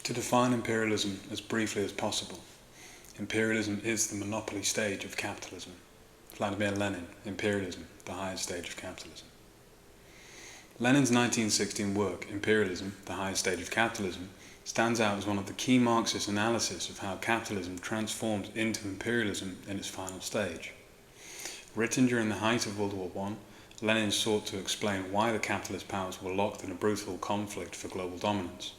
To define imperialism as briefly as possible, imperialism is the monopoly stage of capitalism. Vladimir Lenin, Imperialism, the Highest Stage of Capitalism. Lenin's 1916 work, Imperialism, the Highest Stage of Capitalism, stands out as one of the key Marxist analysis of how capitalism transforms into imperialism in its final stage. Written during the height of World War I, Lenin sought to explain why the capitalist powers were locked in a brutal conflict for global dominance.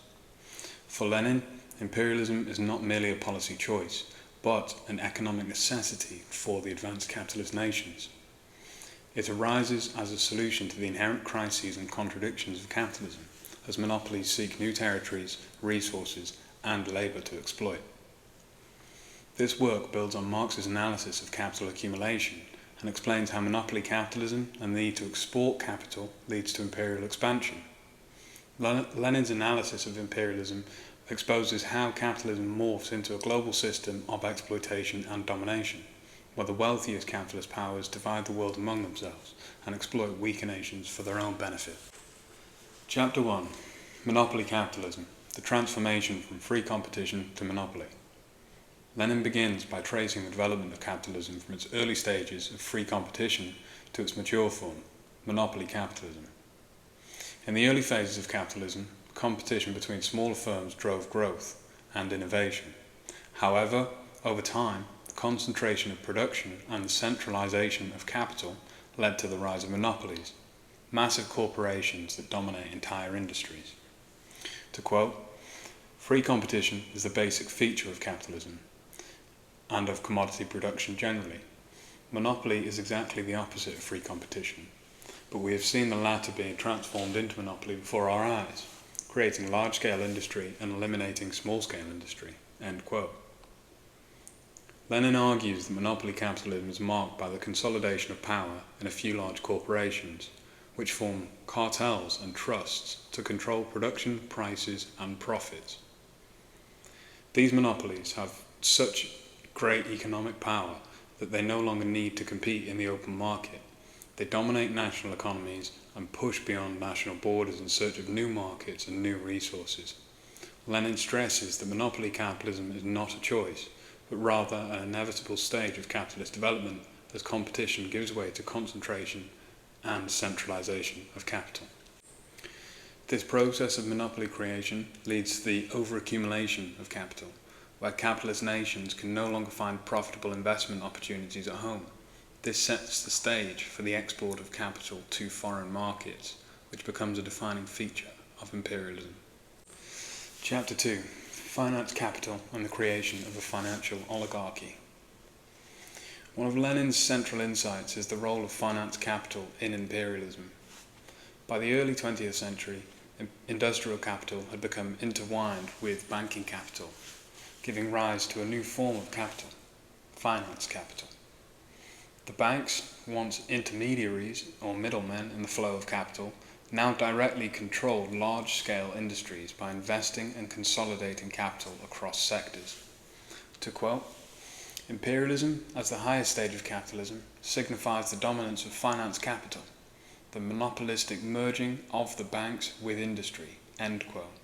For Lenin, imperialism is not merely a policy choice, but an economic necessity for the advanced capitalist nations. It arises as a solution to the inherent crises and contradictions of capitalism, as monopolies seek new territories, resources, and labour to exploit. This work builds on Marx's analysis of capital accumulation and explains how monopoly capitalism and the need to export capital leads to imperial expansion. Lenin's analysis of imperialism exposes how capitalism morphs into a global system of exploitation and domination, where the wealthiest capitalist powers divide the world among themselves and exploit weaker nations for their own benefit. Chapter 1. Monopoly Capitalism, the transformation from free competition to monopoly. Lenin begins by tracing the development of capitalism from its early stages of free competition to its mature form, monopoly capitalism. In the early phases of capitalism, competition between smaller firms drove growth and innovation. However, over time, the concentration of production and the centralization of capital led to the rise of monopolies, massive corporations that dominate entire industries. To quote, "Free competition is the basic feature of capitalism and of commodity production generally. Monopoly is exactly the opposite of free competition, but we have seen the latter being transformed into monopoly before our eyes, creating large-scale industry and eliminating small-scale industry." End quote. Lenin argues that monopoly capitalism is marked by the consolidation of power in a few large corporations, which form cartels and trusts to control production, prices, and profits. These monopolies have such great economic power that they no longer need to compete in the open market. They dominate national economies and push beyond national borders in search of new markets and new resources. Lenin stresses that monopoly capitalism is not a choice, but rather an inevitable stage of capitalist development as competition gives way to concentration and centralization of capital. This process of monopoly creation leads to the overaccumulation of capital, where capitalist nations can no longer find profitable investment opportunities at home. This sets the stage for the export of capital to foreign markets, which becomes a defining feature of imperialism. Chapter 2. Finance capital and the creation of a financial oligarchy. One of Lenin's central insights is the role of finance capital in imperialism. By the early 20th century, industrial capital had become intertwined with banking capital, giving rise to a new form of capital, finance capital. The banks, once intermediaries or middlemen in the flow of capital, now directly controlled large-scale industries by investing and consolidating capital across sectors. To quote, "Imperialism, as the highest stage of capitalism, signifies the dominance of finance capital, the monopolistic merging of the banks with industry." End quote.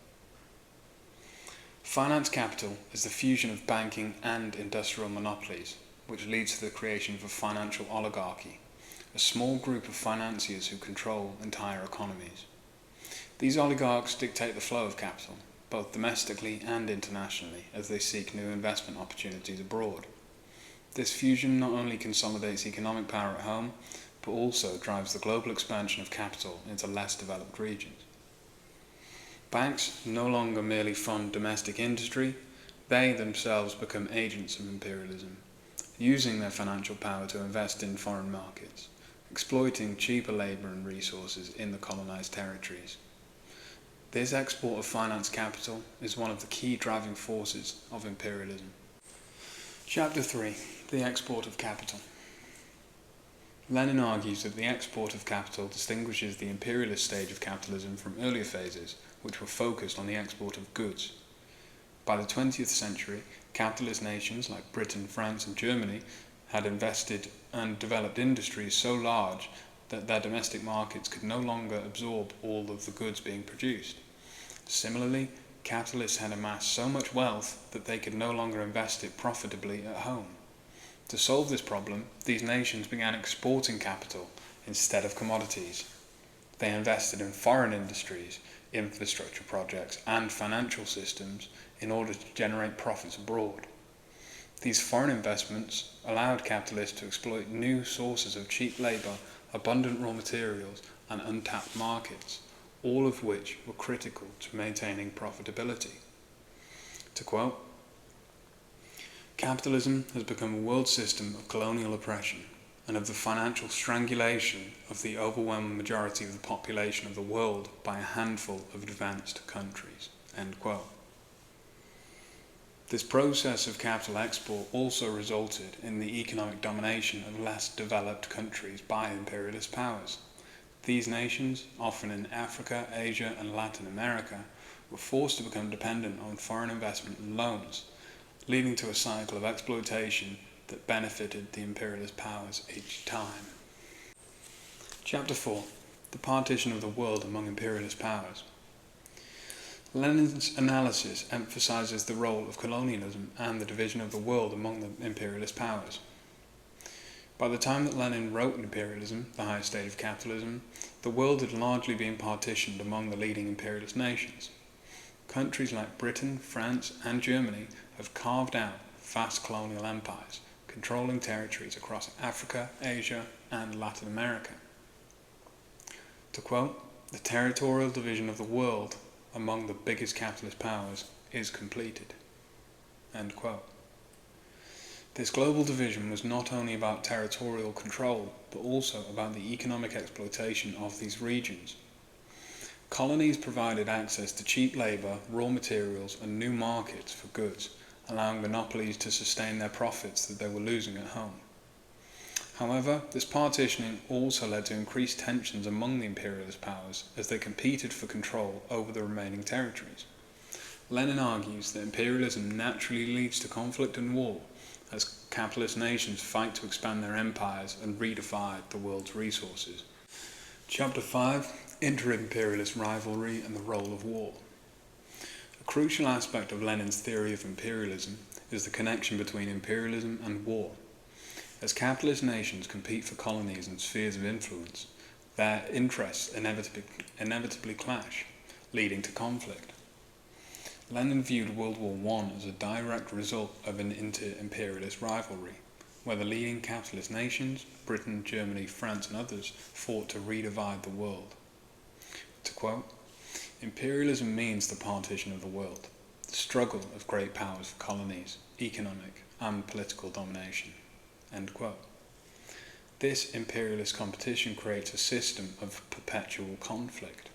Finance capital is the fusion of banking and industrial monopolies, which leads to the creation of a financial oligarchy, a small group of financiers who control entire economies. These oligarchs dictate the flow of capital, both domestically and internationally, as they seek new investment opportunities abroad. This fusion not only consolidates economic power at home, but also drives the global expansion of capital into less developed regions. Banks no longer merely fund domestic industry, they themselves become agents of imperialism, using their financial power to invest in foreign markets, exploiting cheaper labour and resources in the colonized territories. This export of finance capital is one of the key driving forces of imperialism. Chapter 3. The export of capital. Lenin argues that the export of capital distinguishes the imperialist stage of capitalism from earlier phases, which were focused on the export of goods. By the 20th century, capitalist nations like Britain, France, and Germany had invested and developed industries so large that their domestic markets could no longer absorb all of the goods being produced. Similarly, capitalists had amassed so much wealth that they could no longer invest it profitably at home. To solve this problem, these nations began exporting capital instead of commodities. They invested in foreign industries, infrastructure projects, and financial systems in order to generate profits abroad. These foreign investments allowed capitalists to exploit new sources of cheap labour, abundant raw materials, and untapped markets, all of which were critical to maintaining profitability. To quote, "Capitalism has become a world system of colonial oppression and of the financial strangulation of the overwhelming majority of the population of the world by a handful of advanced countries." End quote. This process of capital export also resulted in the economic domination of less developed countries by imperialist powers. These nations, often in Africa, Asia, and Latin America, were forced to become dependent on foreign investment and loans, leading to a cycle of exploitation that benefited the imperialist powers each time. Chapter 4. The partition of the world among imperialist powers. Lenin's analysis emphasizes the role of colonialism and the division of the world among the imperialist powers. By the time that Lenin wrote Imperialism, the Highest Stage of Capitalism, the world had largely been partitioned among the leading imperialist nations. Countries like Britain, France, and Germany have carved out vast colonial empires, controlling territories across Africa, Asia, and Latin America. To quote, "The territorial division of the world among the biggest capitalist powers is completed." End quote. This global division was not only about territorial control, but also about the economic exploitation of these regions. Colonies provided access to cheap labour, raw materials, and new markets for goods, allowing monopolies to sustain their profits that they were losing at home. However, this partitioning also led to increased tensions among the imperialist powers as they competed for control over the remaining territories. Lenin argues that imperialism naturally leads to conflict and war, as capitalist nations fight to expand their empires and redivide the world's resources. Chapter 5. Inter-imperialist rivalry and the role of war. A crucial aspect of Lenin's theory of imperialism is the connection between imperialism and war. As capitalist nations compete for colonies and spheres of influence, their interests inevitably clash, leading to conflict. Lenin viewed World War I as a direct result of an inter-imperialist rivalry, where the leading capitalist nations, Britain, Germany, France, and others, fought to redivide the world. To quote, "Imperialism means the partition of the world, the struggle of great powers for colonies, economic and political domination." End quote. This imperialist competition creates a system of perpetual conflict.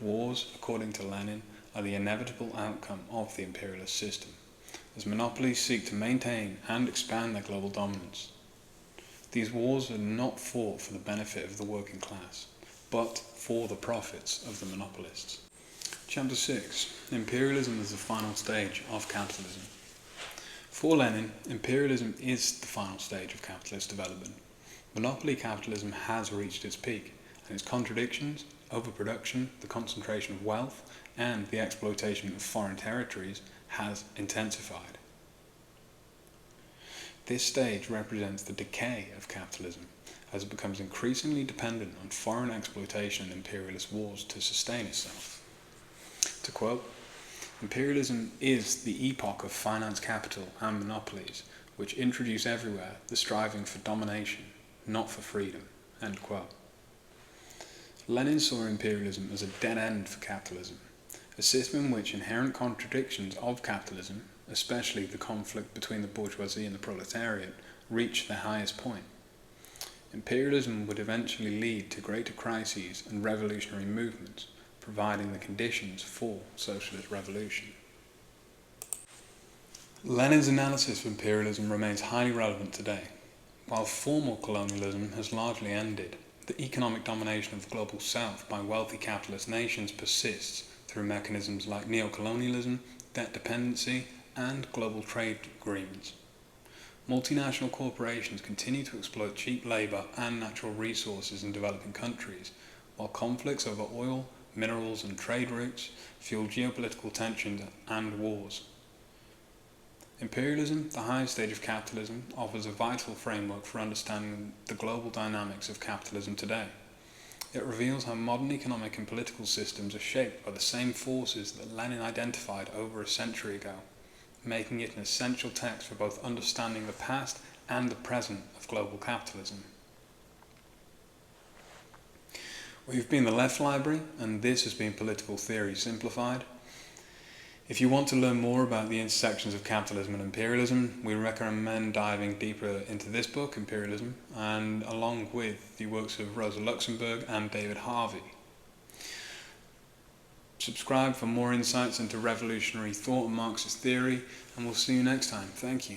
Wars, according to Lenin, are the inevitable outcome of the imperialist system, as monopolies seek to maintain and expand their global dominance. These wars are not fought for the benefit of the working class, but for the profits of the monopolists. Chapter 6. Imperialism is the final stage of capitalism. For Lenin, imperialism is the final stage of capitalist development. Monopoly capitalism has reached its peak, and its contradictions, overproduction, the concentration of wealth, and the exploitation of foreign territories has intensified. This stage represents the decay of capitalism, as it becomes increasingly dependent on foreign exploitation and imperialist wars to sustain itself. To quote, "Imperialism is the epoch of finance capital and monopolies, which introduce everywhere the striving for domination, not for freedom." End quote. Lenin saw imperialism as a dead end for capitalism, a system in which inherent contradictions of capitalism, especially the conflict between the bourgeoisie and the proletariat, reached their highest point. Imperialism would eventually lead to greater crises and revolutionary movements, providing the conditions for socialist revolution. Lenin's analysis of imperialism remains highly relevant today. While formal colonialism has largely ended, the economic domination of the global south by wealthy capitalist nations persists through mechanisms like neocolonialism, debt dependency, and global trade agreements. Multinational corporations continue to exploit cheap labour and natural resources in developing countries, while conflicts over oil, minerals and trade routes fuel geopolitical tensions and wars. Imperialism, the highest stage of capitalism, offers a vital framework for understanding the global dynamics of capitalism today. It reveals how modern economic and political systems are shaped by the same forces that Lenin identified over a century ago, making it an essential text for both understanding the past and the present of global capitalism. We've been the Left Library, and this has been Political Theory Simplified. If you want to learn more about the intersections of capitalism and imperialism, we recommend diving deeper into this book, Imperialism, and along with the works of Rosa Luxemburg and David Harvey. Subscribe for more insights into revolutionary thought and Marxist theory, and we'll see you next time. Thank you.